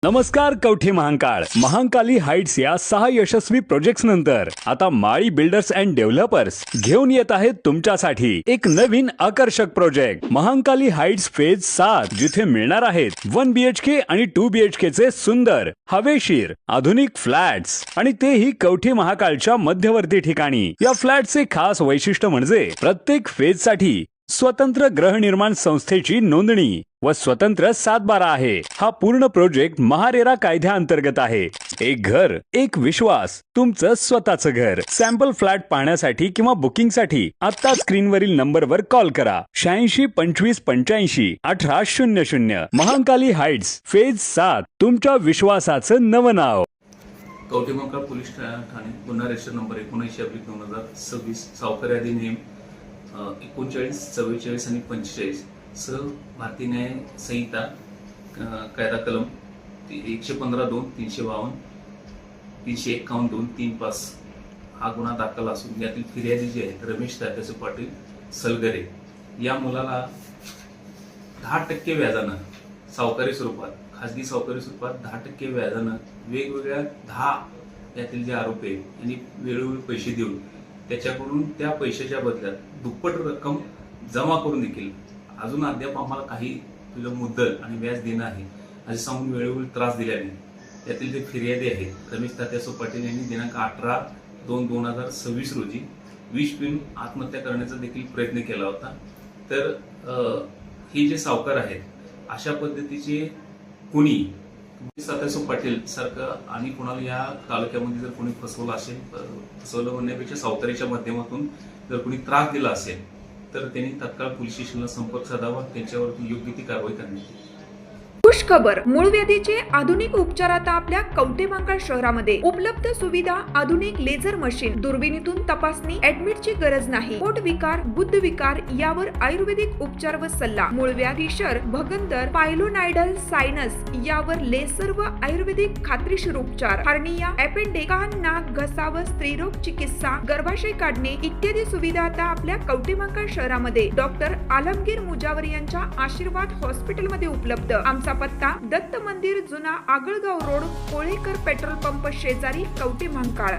नमस्कार कवठे महांकाळ महांकाली हाइट्स या 6 यशस्वी प्रोजेक्ट्स नंतर आता माळी बिल्डर्स अँड डेव्हलपर्स घेऊन येत आहेत तुमच्यासाठी एक नवीन आकर्षक प्रोजेक्ट महांकाली हाइट्स फेज 7 जिथे मिळणार आहेत 1 BHK आणि 2 BHK चे सुंदर हवेशीर आधुनिक फ्लॅट्स आणि तेही कवठे महांकाळच्या मध्यवर्ती ठिकाणी। या फ्लॅटचे खास वैशिष्ट्य म्हणजे प्रत्येक फेज साठी स्वतंत्र गृहनिर्माण संस्थेची नोंदणी व स्वतंत्र 7/12 आहे। हा पूर्ण प्रोजेक्ट महारेरा कायद्याअंतर्गत आहे। एक घर एक विश्वास तुमचं स्वतःचं घर। सॅम्पल फ्लॅट पाहण्यासाठी किंवा बुकिंगसाठी आता स्क्रीनवरील नंबरवर कॉल करा 86 25 85 18 00। महांकाली हाइट्स फेज 7 तुमच्या विश्वासाचं नवं नाव। कवठे महांकाळ पोलीस ठाणे गुन्हा रजिस्टर नंबर 79/2026 सावकारी अधिनियम 39, 44 आणि 45 सह भारतीय न्याय संहिता कायदा कलम 115(2), 352, 351(2), 35 हा गुन्हा दाखल असून यातील फिर्यादी जे आहेत रमेश तात्यासो पाटील सलगरे या मुलाला 10% व्याजानं सावकारी स्वरूपात खासगी सावकारी स्वरूपात 10% व्याजानं वेगवेगळ्या 10 यातील जे आरोपी यांनी वेळोवेळी पैसे देऊन त्याच्याकडून त्या पैशाच्या बदल्यात दुप्पट रक्कम जमा करून देखील अजून अद्याप आम्हाला काही तुझं मुद्दल आणि व्याज देणं आहे असे सांगून वेळोवेळी त्रास दिल्याने त्यातील जे फिर्यादी आहेत रमेश तात्यासो पाटील यांनी दिनांक 18/2/2026 रोजी विष पिऊन आत्महत्या करण्याचा देखील प्रयत्न केला होता। तर हे जे सावकार आहेत अशा पद्धतीचे कुणी तात्यासो पाटील सारखं आणि कोणाला या तालुक्यामध्ये जर कोणी फसवलं असेल फसवलं म्हणण्यापेक्षा सावकारीच्या माध्यमातून जर कोणी त्रास दिला असेल तर त्यांनी तात्काळ पोलीस स्टेशनला संपर्क साधावा, त्यांच्यावरती योग्य ती कारवाई करण्यात येईल। खुश खबर, मूळव्याधीचे आधुनिक उपचार आता आपल्या कवठे महांकाळ शहरामध्ये उपलब्ध सुविधा आधुनिक लेझर मशीन, दुर्बिणीतून तपासणी, ऍडमिटची गरज नाही, पोट विकार, गुद्ध विकार यावर आयुर्वेदिक उपचार व सल्ला, मूळव्याधी शर, भगंदर, पायलोनायडल, सायनस यावर लेसर व आयुर्वेदिक खात्रीशीर उपचार, हार्निया, अपेंडिक्स, कान, नाक, घसा व स्त्रीरोग चिकित्सा, गर्भाशय काढणे इत्यादी सुविधा आता आपल्या कवठे महांकाळ शहरामध्ये डॉक्टर आलमगीर मुजावर यांच्या आशीर्वाद हॉस्पिटलमध्ये उपलब्ध। आमचा पत्ता दत्त मंदिर, जुना Agalgaon road, Kolekar petrol pump शेजारी, कवठे महांकाळ।